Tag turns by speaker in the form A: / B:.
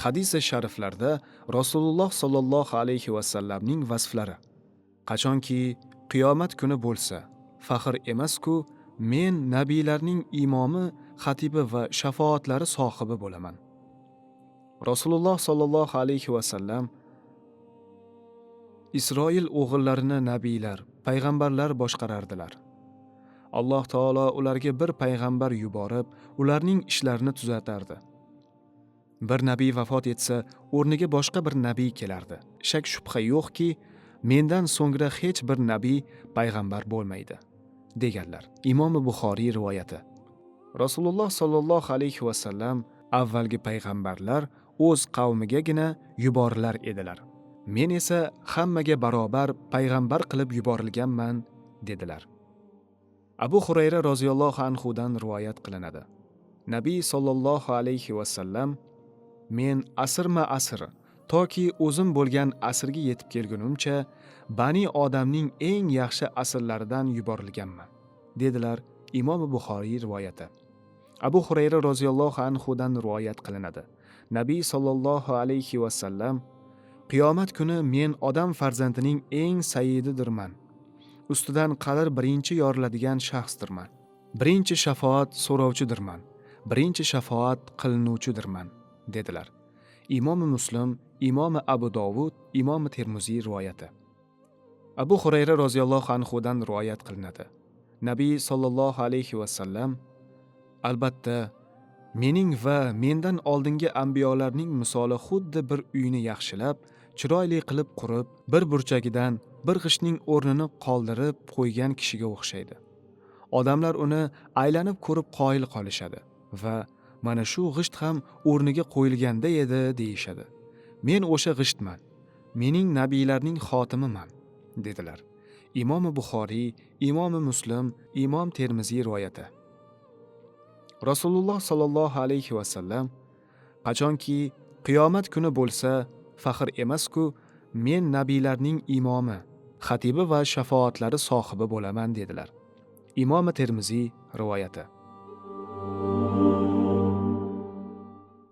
A: Hadis-i shariflarda Rasululloh sollallohu alayhi vasallamning vasflari. Qachonki qiyomat kuni bo'lsa, faxr emas-ku, men nabiylarning imomi, xatibi va shafoatlari sohibi bo'laman. Rasululloh sollallohu alayhi vasallam Isroil o'g'illarini nabiylar, payg'ambarlar boshqarardilar. Alloh taolo ularga bir payg'ambar yuborib, ularning ishlarini tuzatardi. Bir nabiy vafot etsa, o'rniga boshqa bir nabiy kelardi. Shak shubha yo'qki, mendan so'ngra hech bir nabiy, payg'ambar bo'lmaydi, deganlar. Imom Buxoriy rivoyati. Rasululloh sollallohu alayhi vasallam avvalgi payg'ambarlar o'z qavmigagina yuborilar edilar. Men esa hammaga barobar payg'ambar qilib yuborilganman, dedilar. Abu Hurayra roziyallohu anhudan rivoyat qilinadi. Nabiy sollallohu alayhi vasallam: men asrma-asr toki o'zim bo'lgan asrga yetib kelgunimcha Bani Odamning eng yaxshi asrlaridan yuborilganman, dedilar. Imom Buxoriy rivoyati. Abu Hurayra roziyallohu anhudan rivoyat qilinadi. Nabiy sollallohu alayhi vasallam: qiyomat kuni men odam farzandining eng sayyididirman. Ustidan qalir birinchi yoriladigan shaxsdirman. Birinchi shafoat so'rovchidirman. Birinchi shafoat qilinuvchidirman, dedilar. Imom Muslim, Imom Abu Dovud, Imom Termiziy rivoyati. Abu Hurayra roziyallohu anhudan rivoyat qilinadi. Nabiy sollallohu alayhi vasallam: albatta, mening va mendan oldingi anbiyolarning misoli xuddi bir uyni yaxshilab, chiroyli qilib qurib, bir burchagidan bir g'ishtning o'rnini qoldirib qo'ygan kishiga o'xshaydi. Odamlar uni aylanib ko'rib qoyil qolishadi va mana shu g'isht ham o'rniga qo'yilganda edi, deyishadi. Men o'sha g'ishtman, mening nabiylarning xotimiman, dedilar. Imom Buxoriy, Imom Muslim, Imom Termiziy rivoyati. Rasululloh sollallohu alayhi vasallam: qachonki qiyomat kuni bo'lsa, faxr emas-ku, men nabiylarning imomi, xatibi va shafoatlari sohibi bo'laman, dedilar. Imom Termiziy rivoyati.